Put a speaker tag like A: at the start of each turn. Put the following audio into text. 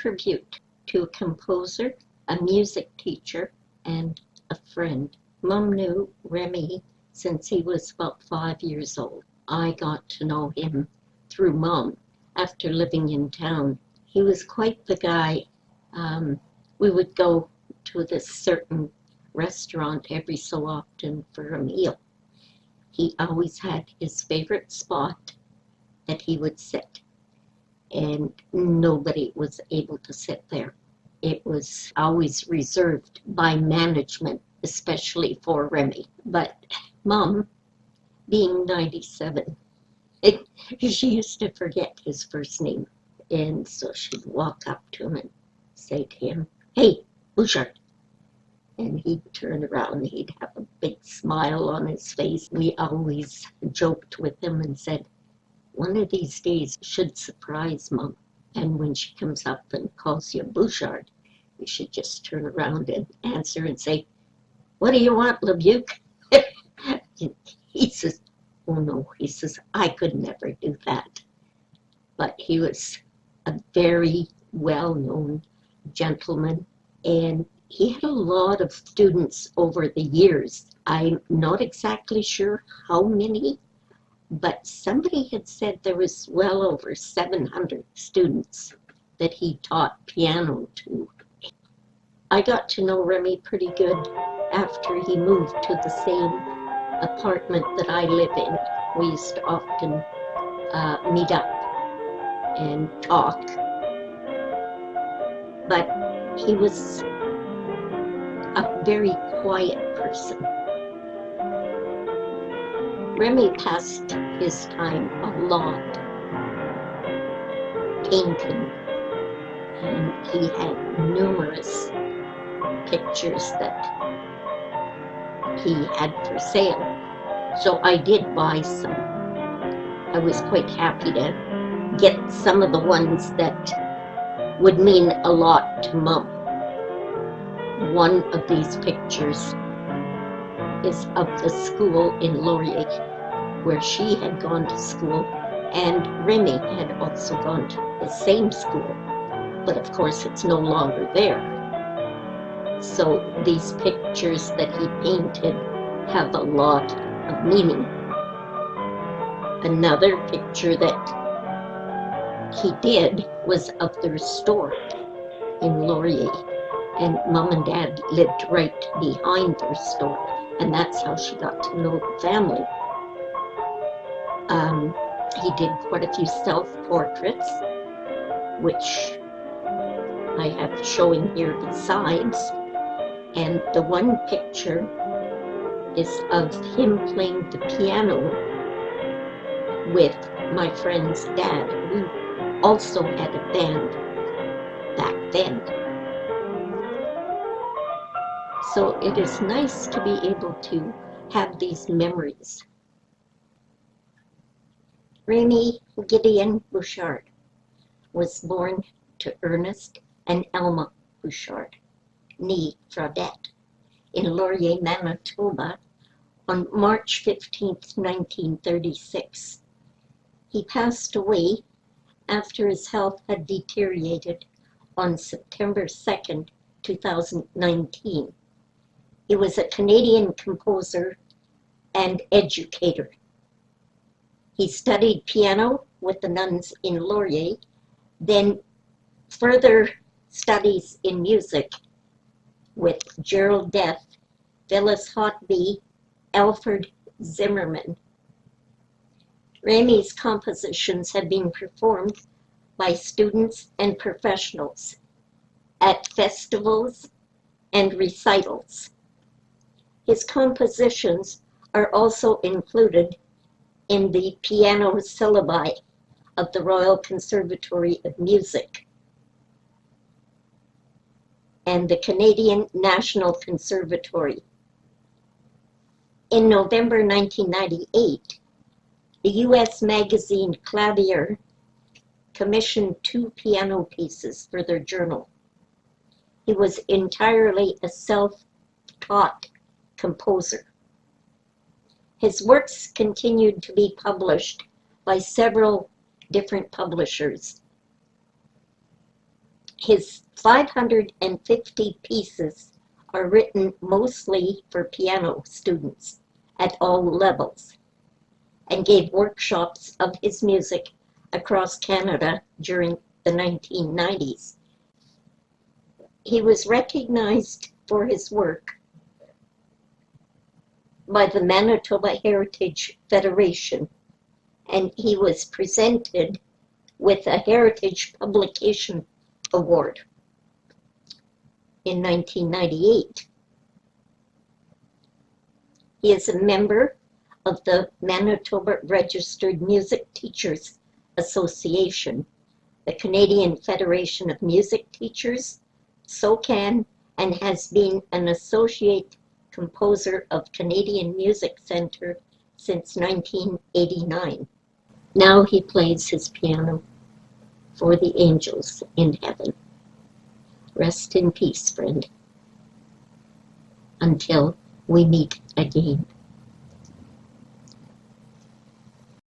A: tribute to a composer, a music teacher, and a friend. Mom knew Remi since he was about 5 years old. I got to know him through Mom after living in town. He was quite the guy. We would go to this certain restaurant every so often for a meal. He always had his favorite spot that he would sit, and nobody was able to sit there. It was always reserved by management, especially for Remi. But Mom, being 97, she used to forget his first name. And so she'd walk up to him and say to him, "Hey, Bouchard." And he'd turn around and he'd have a big smile on his face. We always joked with him and said, one of these days you should surprise Mom. And when she comes up and calls you Bouchard, you should just turn around and answer and say, "What do you want, LeBuc?" He says, "Oh no," he says, "I could never do that." But he was a very well-known gentleman, and he had a lot of students over the years. I'm not exactly sure how many, but somebody had said there was well over 700 students that he taught piano to. I got to know Remi pretty good after he moved to the same apartment that I live in. We used to often meet up and talk. But he was a very quiet person. Remi passed his time a lot painting, and he had numerous pictures that he had for sale. So I did buy some. I was quite happy to get some of the ones that would mean a lot to Mom. One of these pictures is of the school in Laurier where she had gone to school, and Remi had also gone to the same school, but of course it's no longer there. So these pictures that he painted have a lot of meaning. Another picture that he did was of their store in Laurier, and Mom and Dad lived right behind their store, and that's how she got to know the family. He did quite a few self-portraits, which I have showing here besides, and the one picture is of him playing the piano with my friend's dad, who also had a band back then. So it is nice to be able to have these memories. Remi Gideon Bouchard was born to Ernest and Elma Bouchard, née Fradette, in Laurier, Manitoba, on March 15, 1936. He passed away after his health had deteriorated on September 2nd, 2019. He was a Canadian composer and educator. He studied piano with the nuns in Laurier, then further studies in music with Gerald Death, Phyllis Hotby, Alfred Zimmerman. Remi's compositions have been performed by students and professionals at festivals and recitals. His compositions are also included in the piano Syllabi of the Royal Conservatory of Music and the Canadian National Conservatory. In November 1998, the U.S. magazine Clavier commissioned 2 piano pieces for their journal. He was entirely a self-taught composer. His works continued to be published by several different publishers. His 550 pieces are written mostly for piano students at all levels, and gave workshops of his music across Canada during the 1990s. He was recognized for his work by the Manitoba Heritage Federation, and he was presented with a Heritage Publication Award in 1998. He is a member of the Manitoba Registered Music Teachers Association, the Canadian Federation of Music Teachers, SOCAN, and has been an associate composer of Canadian Music Centre since 1989. Now he plays his piano for the angels in heaven. Rest in peace, friend, until we meet again.